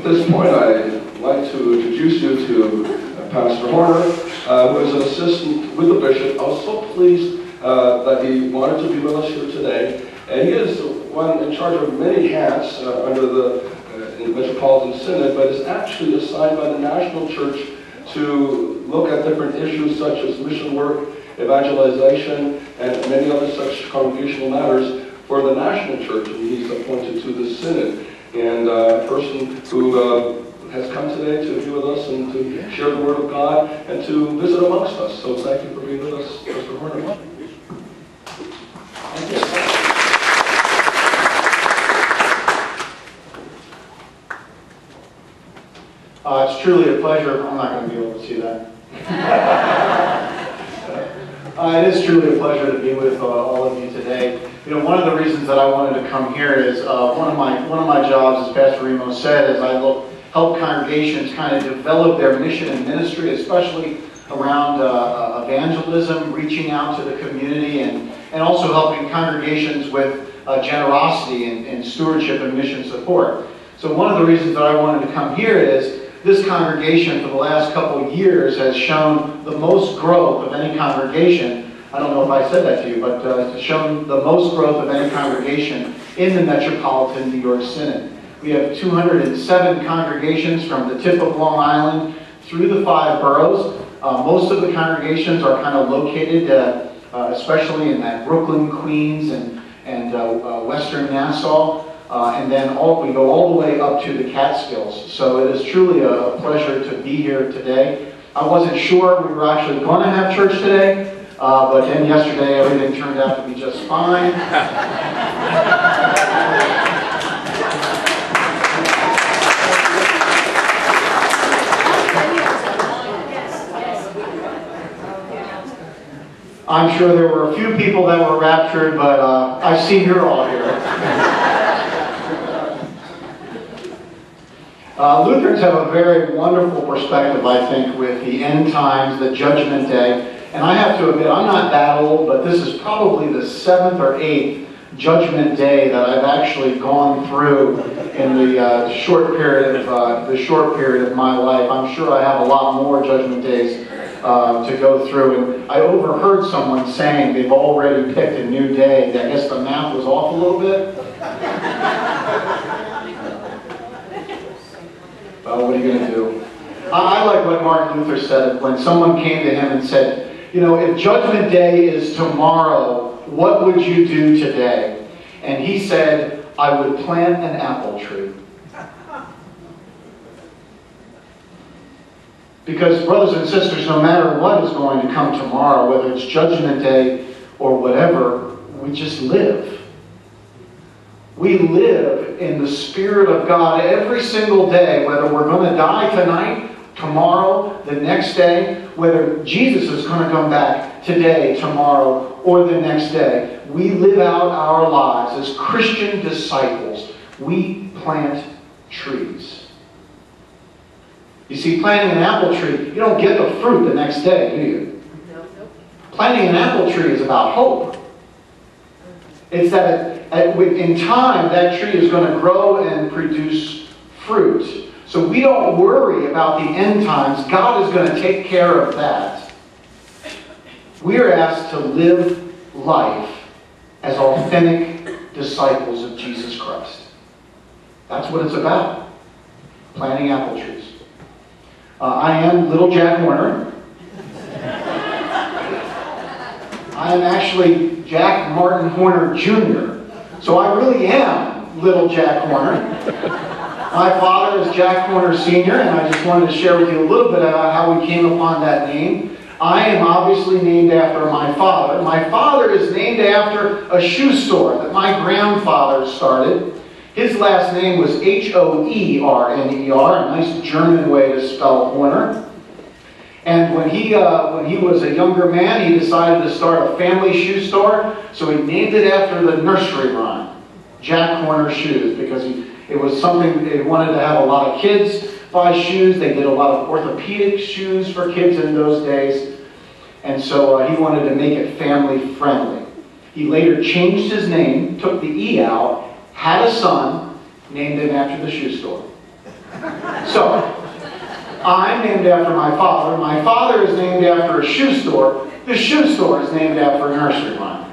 At this point, I'd like to introduce you to Pastor Horner, who is an assistant with the bishop. I was so pleased that he wanted to be with us here today. And he is one in charge of many hats under the Metropolitan Synod, but is actually assigned by the National Church to look at different issues such as mission work, evangelization, and many other such congregational matters for the National Church. And he's appointed to the Synod. And a person who has come today to be with us and to share the Word of God and to visit amongst us. So thank you for being with us, Pastor Horner. Thank you. It's truly a pleasure. I'm not going to be able to see that. It is truly a pleasure to be with all of you today. You know, one of the reasons that I wanted to come here is one of my jobs, as Pastor Remo said, is I help congregations kind of develop their mission and ministry, especially around evangelism, reaching out to the community, and also helping congregations with generosity and stewardship and mission support. So one of the reasons that I wanted to come here is this congregation for the last couple of years has shown the most growth of any congregation. I don't know if I said that to you, but it's shown the most growth of any congregation in the Metropolitan New York Synod. We have 207 congregations from the tip of Long Island through the 5 boroughs. Most of the congregations are kind of located, especially in that Brooklyn, Queens, and Western Nassau. And then we go all the way up to the Catskills. So it is truly a pleasure to be here today. I wasn't sure we were actually going to have church today, but then yesterday everything turned out to be just fine. I'm sure there were a few people that were raptured, but I see you're all here. Lutherans have a very wonderful perspective, I think, with the end times, the Judgment Day. And I have to admit, I'm not that old, but this is probably the 7th or 8th Judgment Day that I've actually gone through in the short period of my life. I'm sure I have a lot more Judgment Days to go through. And I overheard someone saying they've already picked a new day. I guess the math was off a little bit. Well, what are you going to do? I like what Martin Luther said when someone came to him and said, you know, if Judgment Day is tomorrow, what would you do today? And he said, I would plant an apple tree. Because, brothers and sisters, no matter what is going to come tomorrow, whether it's Judgment Day or whatever, we just live. We live in the Spirit of God every single day, whether we're going to die tonight, tomorrow, the next day, whether Jesus is going to come back today, tomorrow, or the next day. We live out our lives as Christian disciples. We plant trees. You see, planting an apple tree, you don't get the fruit the next day, do you? No. Planting an apple tree is about hope. It's that in time, that tree is going to grow and produce fruit. So we don't worry about the end times. God is going to take care of that. We are asked to live life as authentic disciples of Jesus Christ. That's what it's about. Planting apple trees. I am little Jack Horner. I am actually Jack Martin Horner Jr. So I really am little Jack Horner. My father is Jack Horner Sr., and I just wanted to share with you a little bit about how we came upon that name. I am obviously named after my father. My father is named after a shoe store that my grandfather started. His last name was H-O-E-R-N-E-R, a nice German way to spell Horner. And when he was a younger man, he decided to start a family shoe store, so he named it after the nursery rhyme, Jack Horner Shoes, because it was something they wanted to have a lot of kids buy shoes. They did a lot of orthopedic shoes for kids in those days, and so he wanted to make it family friendly. He later changed his name, took the E out, had a son, named him after the shoe store. So, I'm named after my father. My father is named after a shoe store. The shoe store is named after a nursery rhyme.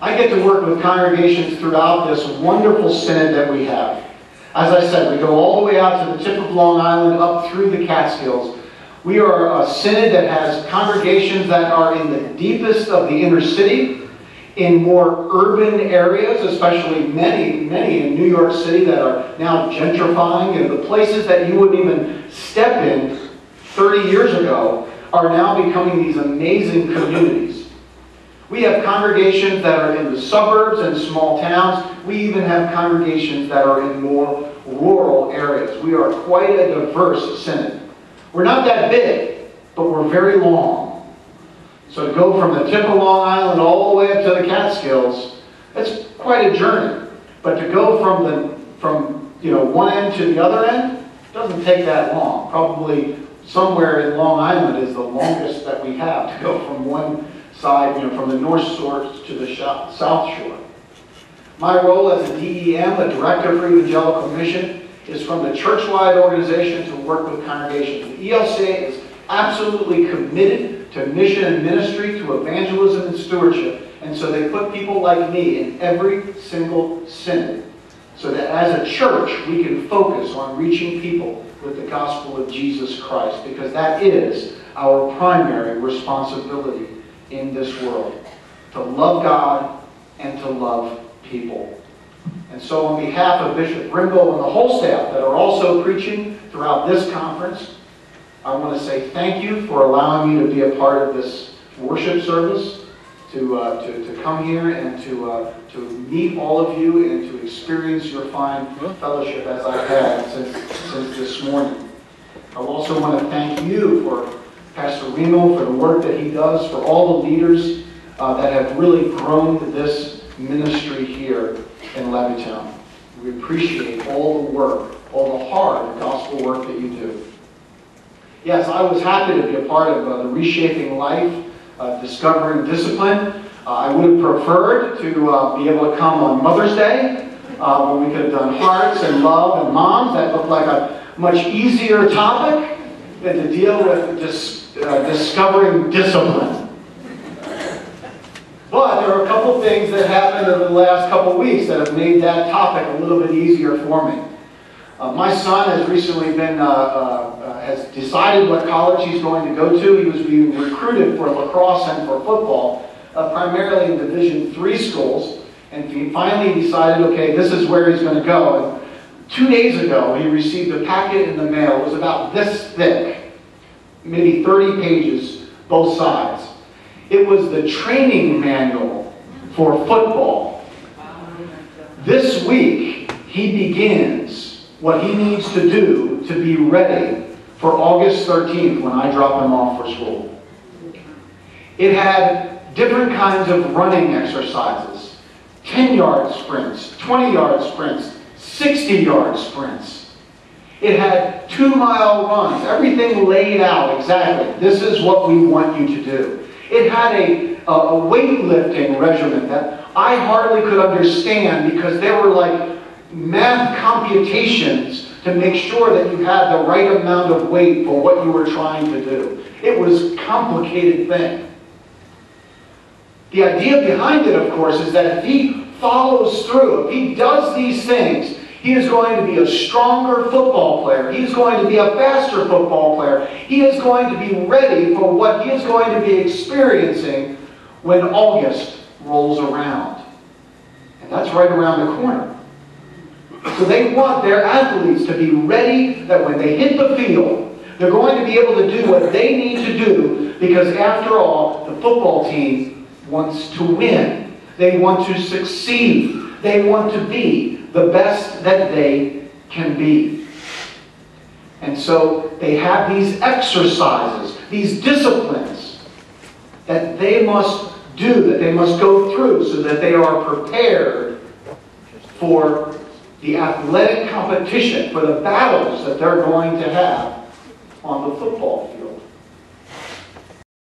I get to work with congregations throughout this wonderful synod that we have. As I said, we go all the way out to the tip of Long Island, up through the Catskills. We are a synod that has congregations that are in the deepest of the inner city, in more urban areas, especially many in New York City that are now gentrifying, and the places that you wouldn't even step in 30 years ago are now becoming these amazing communities. We have congregations that are in the suburbs and small towns. We even have congregations that are in more rural areas. We are quite a diverse synod. We're not that big, but we're very long. So to go from the tip of Long Island all the way up to the Catskills, that's quite a journey. But to go from one end to the other end doesn't take that long. Probably somewhere in Long Island is the longest that we have to go from one side, from the North Shore to the South Shore. My role as a DEM, a Director for Evangelical Mission, is from the church-wide organization to work with congregations. The ELCA is absolutely committed to mission and ministry, to evangelism and stewardship, and so they put people like me in every single synod, so that as a church we can focus on reaching people with the gospel of Jesus Christ, because that is our primary responsibility in this world, to love God and to love people. And so on behalf of Bishop Rimbaud and the whole staff that are also preaching throughout this conference, I want to say thank you for allowing me to be a part of this worship service, to come here and to meet all of you and to experience your fine fellowship as I've had since this morning. I also want to thank you for Pastor Remo, for the work that he does, for all the leaders that have really grown this ministry here in Levittown. We appreciate all the work, all the hard gospel work that you do. Yes, I was happy to be a part of the Reshaping Life, Discovering Discipline. I would have preferred to be able to come on Mother's Day, when we could have done hearts and love and moms. That looked like a much easier topic than to deal with discovering discipline. But there are a couple things that happened in the last couple weeks that have made that topic a little bit easier for me. My son has recently has decided what college he's going to go to. He was being recruited for lacrosse and for football, primarily in Division III schools, and he finally decided, okay, this is where he's going to go. And 2 days ago, he received a packet in the mail. It was about this thick, maybe 30 pages, both sides. It was the training manual for football. This week, he begins what he needs to do to be ready for August 13th when I drop him off for school. It had different kinds of running exercises, 10-yard sprints, 20-yard sprints, 60-yard sprints. It had 2-mile runs, everything laid out exactly. This is what we want you to do. It had a weightlifting regimen that I hardly could understand, because there were like math computations to make sure that you had the right amount of weight for what you were trying to do. It was a complicated thing. The idea behind it, of course, is that if he follows through, if he does these things, he is going to be a stronger football player. He is going to be a faster football player. He is going to be ready for what he is going to be experiencing when August rolls around. And that's right around the corner. So they want their athletes to be ready, that when they hit the field, they're going to be able to do what they need to do, because after all, the football team wants to win. They want to succeed. They want to be the best that they can be. And so they have these exercises, these disciplines that they must do, that they must go through, so that they are prepared for the athletic competition, for the battles that they're going to have on the football field.